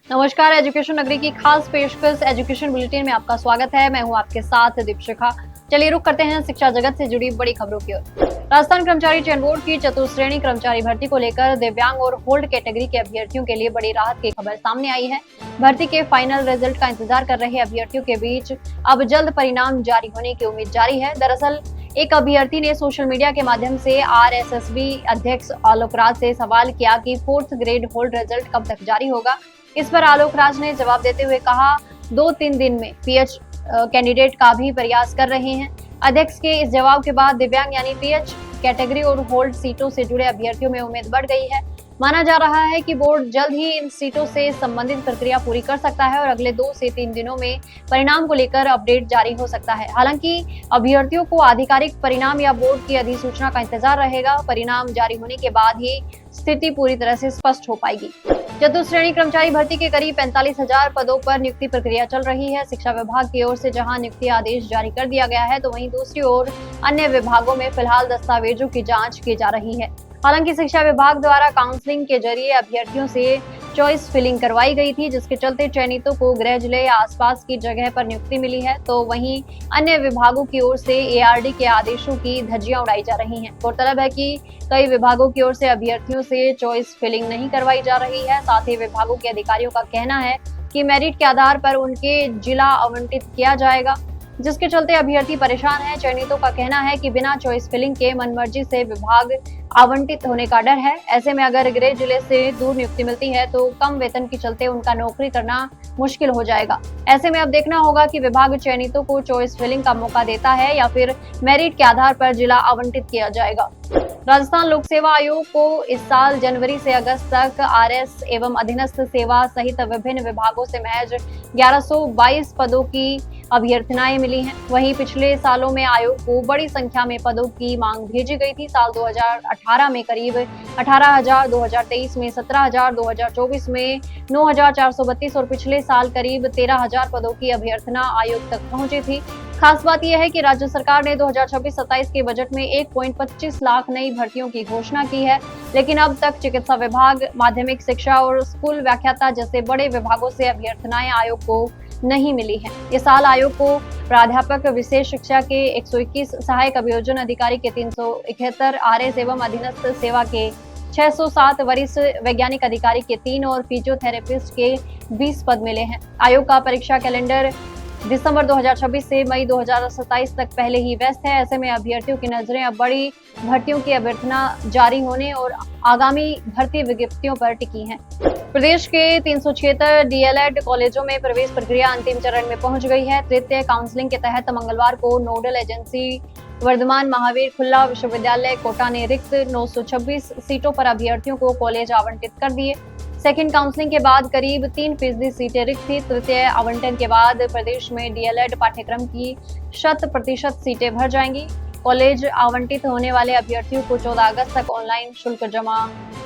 नमस्कार, एजुकेशन नगरी की खास पेशकश एजुकेशन बुलेटिन में आपका स्वागत है। मैं हूं आपके साथ दीपशिखा। चलिए रुक करते हैं शिक्षा जगत से जुड़ी बड़ी खबरों की ओर। राजस्थान कर्मचारी चयन बोर्ड की चतुश्रेणी कर्मचारी भर्ती को लेकर दिव्यांग और होल्ड कैटेगरी के अभ्यर्थियों के लिए बड़ी राहत की खबर सामने आई है। भर्ती के फाइनल रिजल्ट का इंतजार कर रहे अभ्यर्थियों के बीच अब जल्द परिणाम जारी होने की उम्मीद जारी है। दरअसल एक अभ्यर्थी ने सोशल मीडिया के माध्यम से आरएसएसबी अध्यक्ष आलोक राज से सवाल किया कि 4th ग्रेड होल्ड रिजल्ट कब तक जारी होगा। इस पर आलोक राज ने जवाब देते हुए कहा, 2-3 दिन में पीएच कैंडिडेट का भी प्रयास कर रहे हैं। अध्यक्ष के इस जवाब के बाद दिव्यांग यानी पीएच कैटेगरी और होल्ड सीटों से जुड़े अभ्यर्थियों में उम्मीद बढ़ गई है। माना जा रहा है कि बोर्ड जल्द ही इन सीटों से संबंधित प्रक्रिया पूरी कर सकता है और अगले 2 से 3 दिनों में परिणाम को लेकर अपडेट जारी हो सकता है। हालांकि अभ्यर्थियों को आधिकारिक परिणाम या बोर्ड की अधिसूचना का इंतजार रहेगा। परिणाम जारी होने के बाद ही स्थिति पूरी तरह से स्पष्ट हो पाएगी। चतुश्रेणी कर्मचारी भर्ती के करीब 45,000 पदों पर नियुक्ति प्रक्रिया चल रही है। शिक्षा विभाग की ओर से जहां नियुक्ति आदेश जारी कर दिया गया है, तो वहीं दूसरी ओर अन्य विभागों में फिलहाल दस्तावेजों की जांच की जा रही है। हालांकि शिक्षा विभाग द्वारा काउंसलिंग के जरिए अभ्यर्थियों से चॉइस फिलिंग करवाई गई थी, जिसके चलते चयनितों को गृह जिले या आसपास की जगह पर नियुक्ति मिली है। तो वहीं अन्य विभागों की ओर से एआरडी के आदेशों की धज्जियां उड़ाई जा रही हैं। गौरतलब है कि कई विभागों की ओर से अभ्यर्थियों से चॉइस फिलिंग नहीं करवाई जा रही है। साथ ही विभागों के अधिकारियों का कहना है कि मेरिट के आधार पर उनके जिला आवंटित किया जाएगा, जिसके चलते अभ्यर्थी परेशान है। चयनितों का कहना है कि बिना चॉइस फिलिंग के मनमर्जी से विभाग आवंटित होने का डर है। ऐसे में अगर गृह जिले से दूर नियुक्ति मिलती है तो कम वेतन के चलते उनका नौकरी करना मुश्किल हो जाएगा। ऐसे में अब देखना होगा कि विभाग चयनितों को चॉइस फिलिंग का मौका देता है या फिर मेरिट के आधार पर जिला आवंटित किया जाएगा। राजस्थान लोक सेवा आयोग को इस साल जनवरी से अगस्त तक आरएस एवं अधीनस्थ सेवा सहित विभिन्न विभागों से महज 1122 पदों की अभ्यर्थनाएं मिली हैं। वहीं पिछले सालों में आयोग को बड़ी संख्या में पदों की मांग भेजी गई थी। साल 2018 में करीब 18,000, 2023 में 17,000, 2024 में 9,432 और पिछले साल करीब 13,000 पदों की अभ्यर्थना आयोग तक पहुंची थी। खास बात यह है कि राज्य सरकार ने 2026-27 के बजट में 1.25 लाख नई भर्तियों की घोषणा की है, लेकिन अब तक चिकित्सा विभाग, माध्यमिक शिक्षा और स्कूल व्याख्याता जैसे बड़े विभागों से अभ्यर्थनाएं आयोग को नहीं मिली है। इस साल आयोग को प्राध्यापक विशेष शिक्षा के 121, सहायक अभियोजन अधिकारी के 371, आरएस एवं अधीनस्थ सेवा के 607, वरिष्ठ वैज्ञानिक अधिकारी के 3 और फिजियोथेरेपिस्ट के 20 पद मिले हैं। आयोग का परीक्षा कैलेंडर दिसंबर 2026 से मई 2027 तक पहले ही व्यस्त है। ऐसे में अभ्यर्थियों की नजरें अब बड़ी भर्तियों की अभ्यर्थना जारी होने और आगामी भर्ती विज्ञप्तियों पर टिकी हैं। प्रदेश के 376 डीएलएड कॉलेजों में प्रवेश प्रक्रिया अंतिम चरण में पहुंच गई है। तृतीय काउंसलिंग के तहत मंगलवार को नोडल एजेंसी वर्धमान महावीर खुल्ला विश्वविद्यालय कोटा ने रिक्त 926 सीटों पर अभ्यर्थियों को कॉलेज आवंटित कर दिए। सेकेंड काउंसलिंग के बाद करीब 3% सीटें रिक्त थी। तृतीय आवंटन के बाद प्रदेश में डीएलएड पाठ्यक्रम की 100% सीटें भर जाएंगी। कॉलेज आवंटित होने वाले अभ्यर्थियों को 14 अगस्त तक ऑनलाइन शुल्क जमा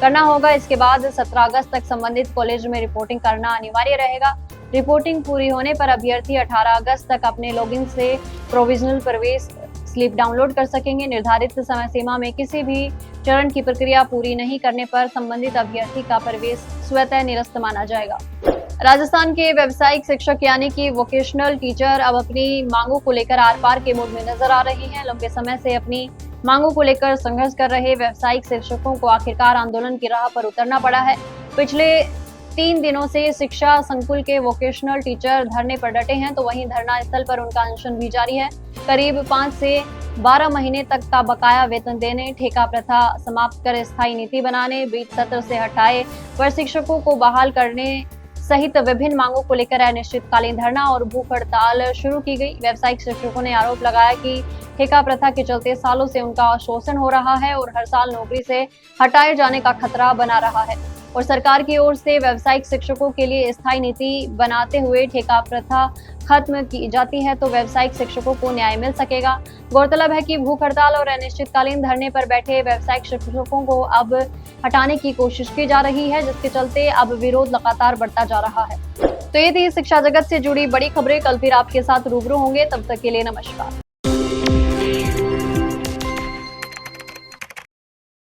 करना होगा। इसके बाद 17 अगस्त तक संबंधित कॉलेज में रिपोर्टिंग करना अनिवार्य रहेगा। रिपोर्टिंग पूरी होने पर अभ्यर्थी 18 अगस्त तक अपने लॉगिन से प्रोविजनल प्रवेश स्लिप डाउनलोड कर सकेंगे। निर्धारित समय सीमा में किसी भी चरण की प्रक्रिया पूरी नहीं करने पर संबंधित अभ्यर्थी का प्रवेश स्वतः निरस्त माना जाएगा। राजस्थान के व्यावसायिक शिक्षक यानी कि वोकेशनल टीचर अब अपनी मांगों को लेकर आर पार के मूड में नजर आ रहे हैं। लंबे समय से अपनी मांगों को लेकर संघर्ष कर रहे व्यावसायिक शिक्षकों को आखिरकार आंदोलन की राह पर उतरना पड़ा है। पिछले 3 दिनों से शिक्षा संकुल के वोकेशनल टीचर धरने पर डटे हैं, तो वहीं धरना स्थल पर उनका अनशन भी जारी है। करीब 5 से 12 महीने तक का बकाया वेतन देने, ठेका प्रथा समाप्त कर स्थायी नीति बनाने, बीच सत्र से हटाए पर शिक्षकों को बहाल करने सहित विभिन्न मांगों को लेकर अनिश्चितकालीन धरना और भूख हड़ताल शुरू की गई। व्यावसायिक शिक्षकों ने आरोप लगाया कि ठेका प्रथा के चलते सालों से उनका शोषण हो रहा है और हर साल नौकरी से हटाए जाने का खतरा बना रहा है और सरकार की ओर से व्यावसायिक शिक्षकों के लिए स्थायी नीति बनाते हुए ठेका प्रथा खत्म की जाती है तो व्यावसायिक शिक्षकों को न्याय मिल सकेगा। गौरतलब है कि भूख हड़ताल और अनिश्चितकालीन धरने पर बैठे व्यावसायिक शिक्षकों को अब हटाने की कोशिश की जा रही है, जिसके चलते अब विरोध लगातार बढ़ता जा रहा है। तो ये थी शिक्षा जगत से जुड़ी बड़ी खबरें। कल फिर आपके साथ रूबरू होंगे, तब तक के लिए नमस्कार।